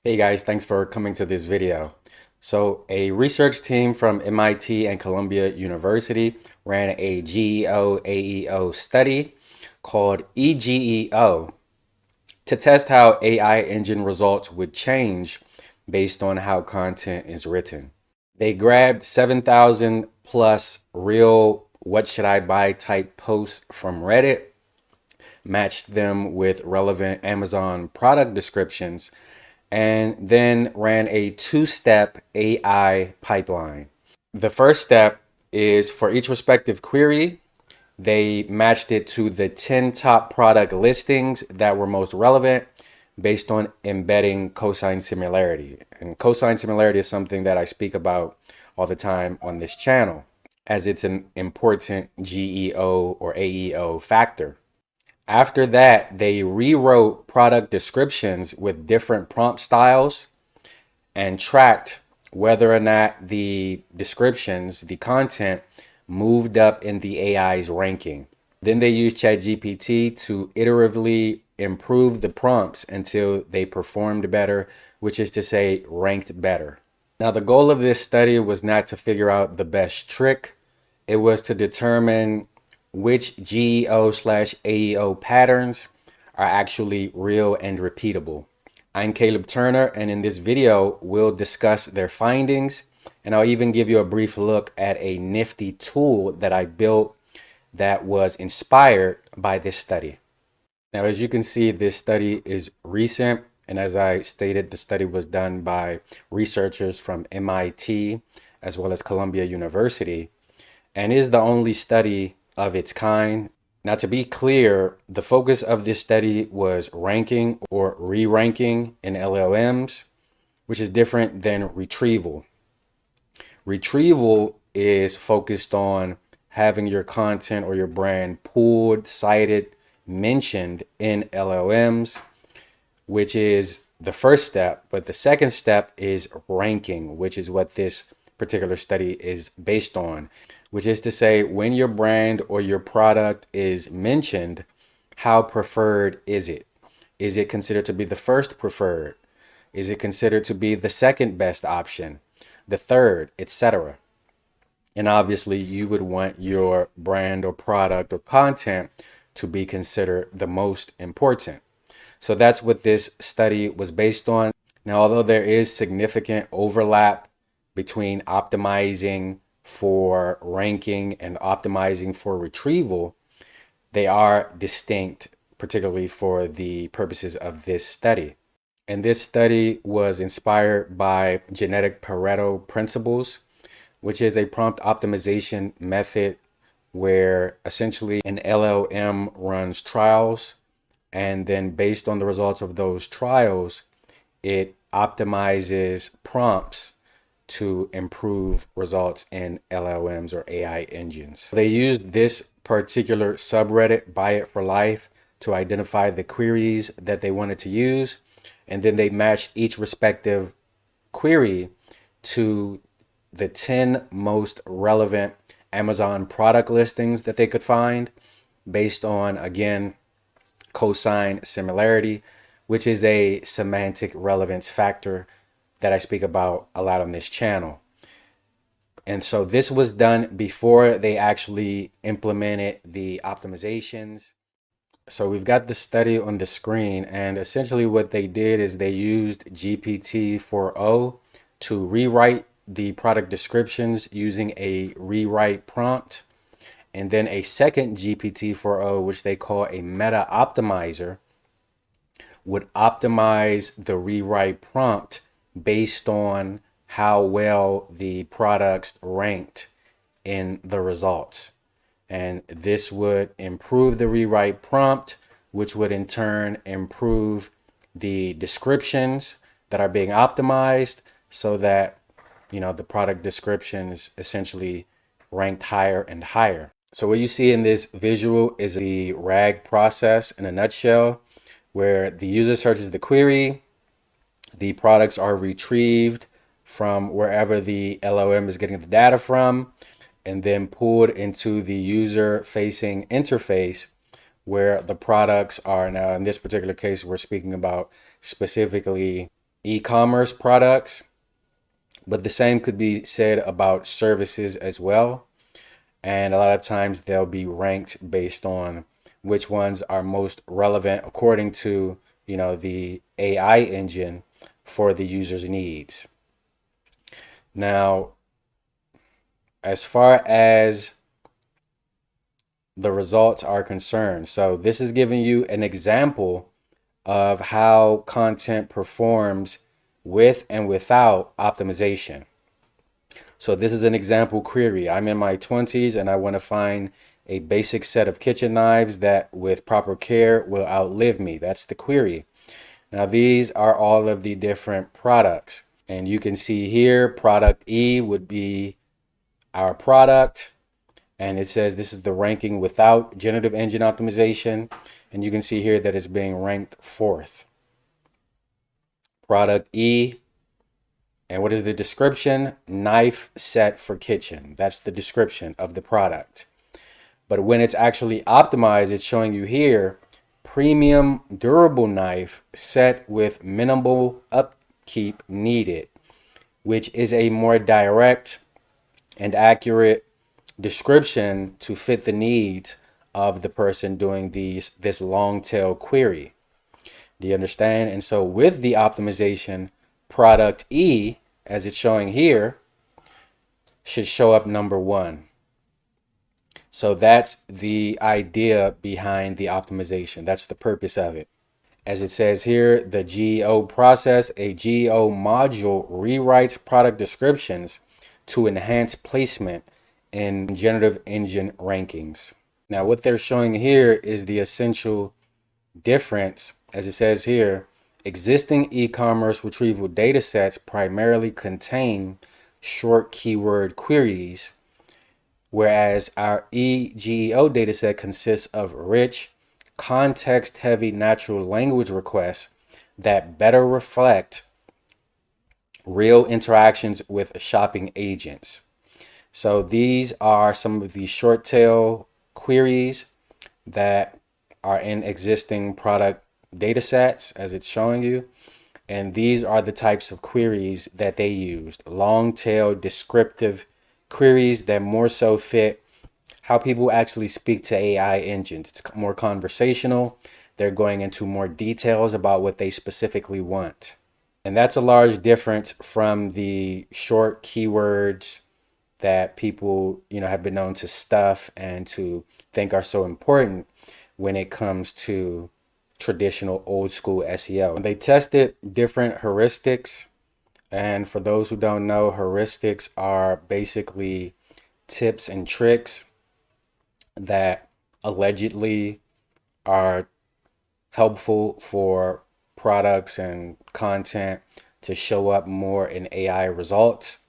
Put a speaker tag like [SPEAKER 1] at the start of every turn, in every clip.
[SPEAKER 1] Hey guys, thanks for coming to this video. So a research team from MIT and Columbia University ran a GEO AEO study called eGEO to test how AI engine results would change based on how content is written. They grabbed 7,000 plus real what should I buy type posts from Reddit, matched them with relevant Amazon product descriptions, and then ran a two-step AI pipeline. The first step is for each respective query, they matched it to the 10 top product listings that were most relevant based on embedding cosine similarity. And cosine similarity is something that I speak about all the time on this channel, as it's an important GEO or AEO factor. After that, they rewrote product descriptions with different prompt styles and tracked whether or not the descriptions, the content, moved up in the AI's ranking. Then they used ChatGPT to iteratively improve the prompts until they performed better, which is to say, ranked better. Now, the goal of this study was not to figure out the best trick. It was to determine which GEO/AEO patterns are actually real and repeatable. I'm Caleb Turner, and in this video, we'll discuss their findings, and I'll even give you a brief look at a nifty tool that I built that was inspired by this study. Now, as you can see, this study is recent, and as I stated, the study was done by researchers from MIT as well as Columbia University, and is the only study of its kind. Now, to be clear, the focus of this study was ranking or re-ranking in LLMs, which is different than retrieval. Retrieval is focused on having your content or your brand pulled, cited, mentioned in LLMs, which is the first step. But the second step is ranking, which is what this particular study is based on, which is to say, when your brand or your product is mentioned, how preferred is it? Is it considered to be the first preferred? Is it considered to be the second best option, the third, etc.? And obviously, you would want your brand or product or content to be considered the most important. So that's what this study was based on. Now, although there is significant overlap between optimizing for ranking and optimizing for retrieval, they are distinct, particularly for the purposes of this study. And this study was inspired by genetic Pareto principles, which is a prompt optimization method where essentially an LLM runs trials, and then based on the results of those trials, it optimizes prompts to improve results in LLMs or AI engines. They used this particular subreddit, Buy It for Life, to identify the queries that they wanted to use, and then they matched each respective query to the 10 most relevant Amazon product listings that they could find based on, again, cosine similarity, which is a semantic relevance factor that I speak about a lot on this channel. And so this was done before they actually implemented the optimizations. So we've got the study on the screen, and essentially what they did is they used GPT-4o to rewrite the product descriptions using a rewrite prompt, and then a second GPT-4o, which they call a meta optimizer, would optimize the rewrite prompt based on how well the products ranked in the results. And this would improve the rewrite prompt, which would in turn improve the descriptions that are being optimized so that, the product descriptions essentially ranked higher and higher. So what you see in this visual is the RAG process in a nutshell, where the user searches the query, the products are retrieved from wherever the LLM is getting the data from, and then pulled into the user-facing interface where the products are. Now, in this particular case, we're speaking about specifically e-commerce products, but the same could be said about services as well. And a lot of times they'll be ranked based on which ones are most relevant according to, the AI engine for the user's needs. Now, as far as the results are concerned, so this is giving you an example of how content performs with and without optimization. So this is an example query. I'm in my 20s and I want to find a basic set of kitchen knives that with proper care will outlive me. That's the query. Now these are all of the different products. And you can see here, product E would be our product. And it says this is the ranking without generative engine optimization. And you can see here that it's being ranked fourth. Product E. And what is the description? Knife set for kitchen. That's the description of the product. But when it's actually optimized, it's showing you here, premium durable knife set with minimal upkeep needed, which is a more direct and accurate description to fit the needs of the person doing this long tail query. Do you understand? And so with the optimization, product E, as it's showing here, should show up number one. So that's the idea behind the optimization. That's the purpose of it. As it says here, the GEO process, a GEO module rewrites product descriptions to enhance placement in generative engine rankings. Now, what they're showing here is the essential difference. As it says here, existing e-commerce retrieval data sets primarily contain short keyword queries, whereas our eGEO dataset consists of rich, context-heavy natural language requests that better reflect real interactions with shopping agents. So these are some of the short tail queries that are in existing product data sets, as it's showing you. And these are the types of queries that they used. Long tail descriptive queries that more so fit how people actually speak to AI engines. It's more conversational. They're going into more details about what they specifically want. And that's a large difference from the short keywords that people, have been known to stuff and to think are so important when it comes to traditional old school SEO. They tested different heuristics. And for those who don't know, heuristics are basically tips and tricks that allegedly are helpful for products and content to show up more in AI results.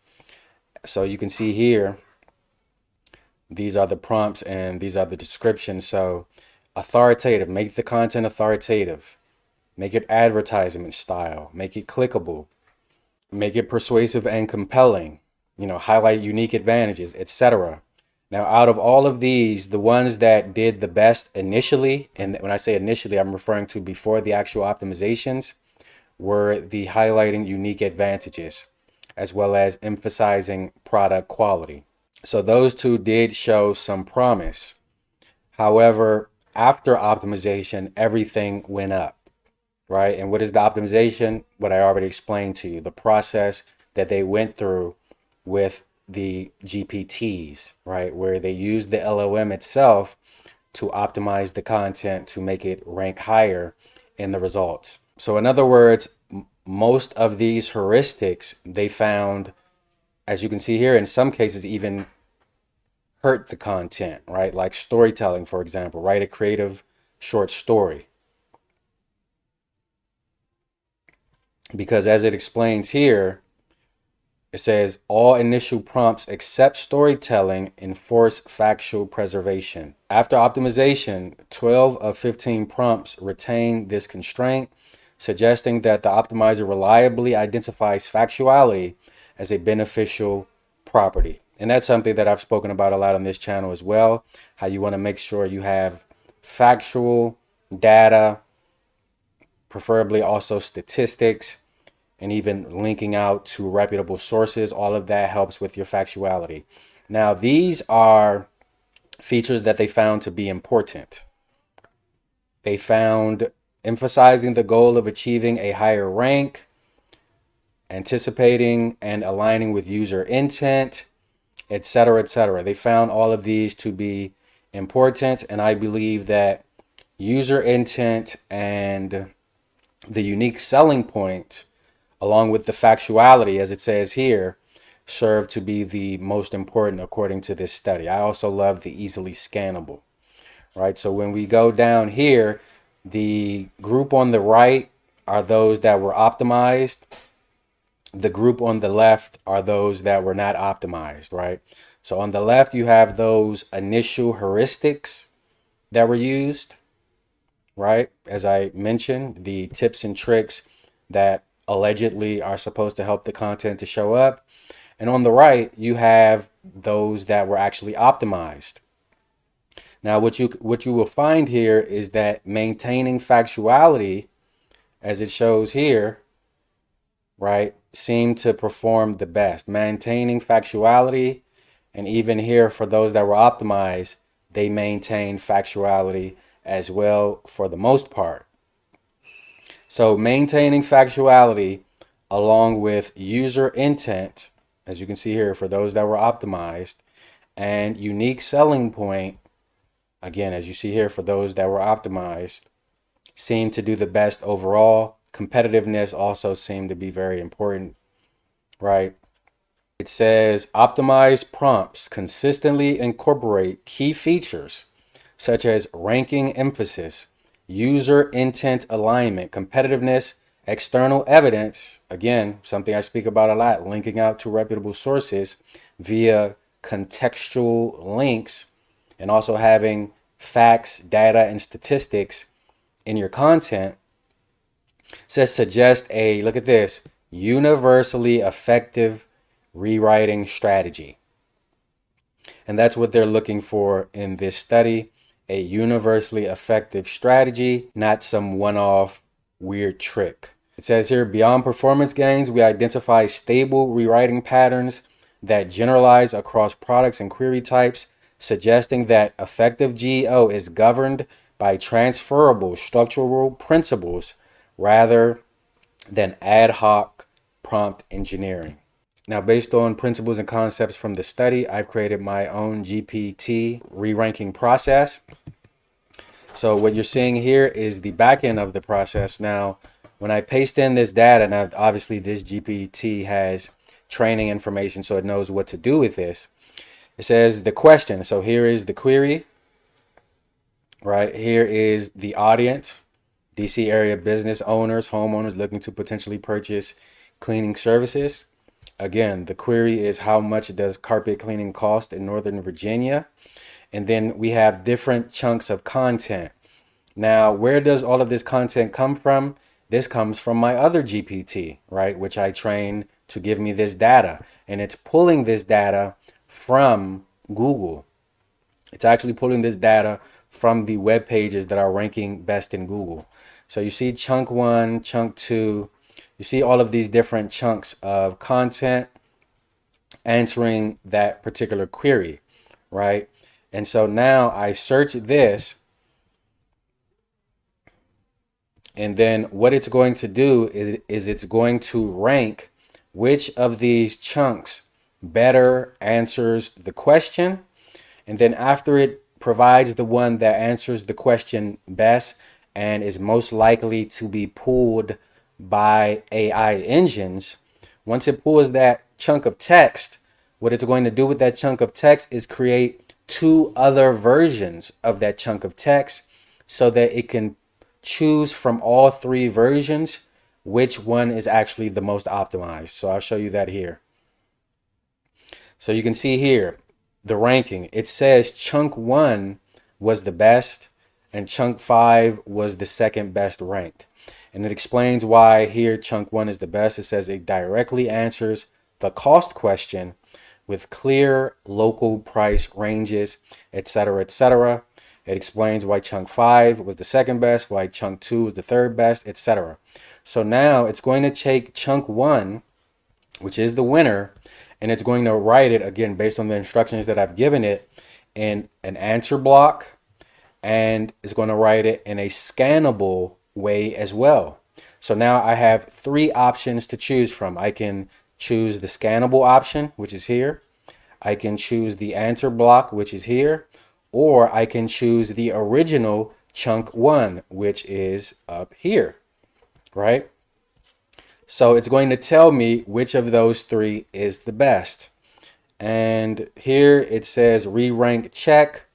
[SPEAKER 1] So you can see here, these are the prompts and these are the descriptions. So authoritative, make the content authoritative, make it advertisement style, make it clickable, make it persuasive and compelling, highlight unique advantages, etc. Now, out of all of these, the ones that did the best initially, and when I say initially, I'm referring to before the actual optimizations, were the highlighting unique advantages, as well as emphasizing product quality. So those two did show some promise. However, after optimization, everything went up, right? And what is the optimization? What I already explained to you, the process that they went through with the GPTs, right? Where they use the LLM itself to optimize the content to make it rank higher in the results. So in other words, most of these heuristics they found, as you can see here, in some cases even hurt the content, right? Like storytelling, for example, write a creative short story. Because as it explains here, it says all initial prompts except storytelling enforce factual preservation. After optimization, 12 of 15 prompts retain this constraint, suggesting that the optimizer reliably identifies factuality as a beneficial property. And that's something that I've spoken about a lot on this channel as well, how you want to make sure you have factual data, preferably also statistics, and even linking out to reputable sources. All of that helps with your factuality. Now, these are features that they found to be important. They found emphasizing the goal of achieving a higher rank, anticipating and aligning with user intent, etc., etc. They found all of these to be important, and I believe that user intent and the unique selling point, along with the factuality, as it says here, serve to be the most important according to this study. I also love the easily scannable, right? So when we go down here, the group on the right are those that were optimized. The group on the left are those that were not optimized, right? So on the left, you have those initial heuristics that were used, right? As I mentioned, the tips and tricks that allegedly are supposed to help the content to show up. And on the right, you have those that were actually optimized. Now, what you will find here is that maintaining factuality, as it shows here, right, seem to perform the best. Maintaining factuality, and even here for those that were optimized, they maintain factuality as well for the most part. So maintaining factuality along with user intent, as you can see here for those that were optimized, and unique selling point, again, as you see here for those that were optimized, seem to do the best overall. Competitiveness also seemed to be very important, right? It says optimized prompts consistently incorporate key features such as ranking emphasis, user intent alignment, competitiveness, external evidence, again, something I speak about a lot, linking out to reputable sources via contextual links, and also having facts, data, and statistics in your content. It says suggest a, look at this, universally effective rewriting strategy. And that's what they're looking for in this study, a universally effective strategy, not some one-off weird trick. It says here, beyond performance gains, we identify stable rewriting patterns that generalize across products and query types, suggesting that effective GEO is governed by transferable structural principles rather than ad hoc prompt engineering. Now, based on principles and concepts from the study, I've created my own GPT re-ranking process. So what you're seeing here is the back end of the process. Now, when I paste in this data, now obviously this GPT has training information, so it knows what to do with this. It says the question. So here is the query, right? Here is the audience, DC area business owners, homeowners looking to potentially purchase cleaning services. Again, the query is how much does carpet cleaning cost in Northern Virginia? And then we have different chunks of content. Now, where does all of this content come from? This comes from my other GPT, right? Which I trained to give me this data. And it's pulling this data from Google. It's actually pulling this data from the web pages that are ranking best in Google. So you see chunk 1, chunk 2, you see all of these different chunks of content answering that particular query, right? And so now I search this, and then what it's going to do is it's going to rank which of these chunks better answers the question. And then after it provides the one that answers the question best and is most likely to be pulled by AI engines, once it pulls that chunk of text, what it's going to do with that chunk of text is create 2 other versions of that chunk of text so that it can choose from all 3 versions which one is actually the most optimized. So I'll show you that here. So you can see here the ranking. It says chunk 1 was the best and chunk 5 was the second best ranked. And it explains why here chunk 1 is the best. It says it directly answers the cost question with clear local price ranges, etc., etc. It explains why chunk 5 was the second best, why chunk 2 was the third best, etc. So now it's going to take chunk one, which is the winner, and it's going to write it again based on the instructions that I've given it in an answer block, and it's going to write it in a scannable way as well. So now I have three options to choose from. I can choose the scannable option, which is here. I can choose the answer block, which is here, or I can choose the original chunk one, which is up here, right? So it's going to tell me which of those three is the best. And here it says re-rank check,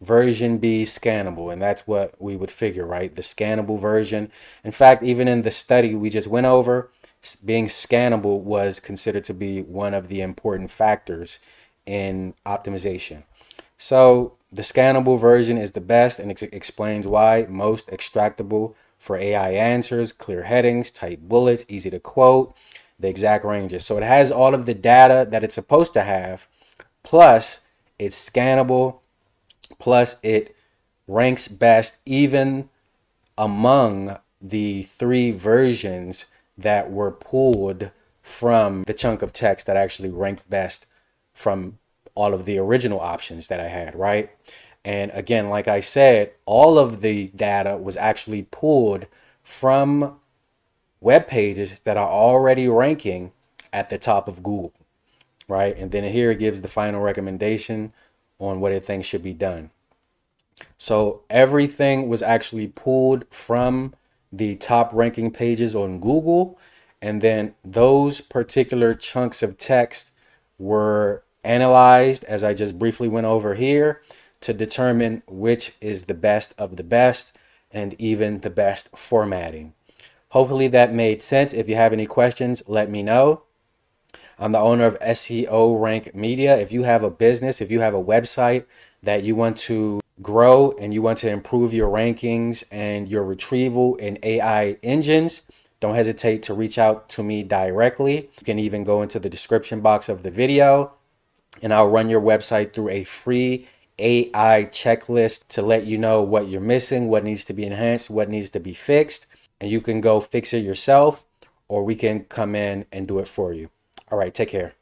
[SPEAKER 1] version B scannable. And that's what we would figure, right? The scannable version. In fact, even in the study we just went over, being scannable was considered to be one of the important factors in optimization. So the scannable version is the best, and it explains why. Most extractable for AI answers, clear headings, tight bullets, easy to quote, the exact ranges. So it has all of the data that it's supposed to have, plus it's scannable, plus it ranks best even among the three versions that were pulled from the chunk of text that actually ranked best from all of the original options that I had, right? And again, like I said, all of the data was actually pulled from web pages that are already ranking at the top of Google, right? And then here it gives the final recommendation on what it thinks should be done. So everything was actually pulled from the top ranking pages on Google, and then those particular chunks of text were analyzed, as I just briefly went over here, to determine which is the best of the best and even the best formatting. Hopefully that made sense. If you have any questions, let me know. I'm the owner of SEO Rank Media. If you have a business, if you have a website that you want to grow and you want to improve your rankings and your retrieval in AI engines, don't hesitate to reach out to me directly. You can even go into the description box of the video and I'll run your website through a free AI checklist to let you know what you're missing, what needs to be enhanced, what needs to be fixed. And you can go fix it yourself, or we can come in and do it for you. All right, take care.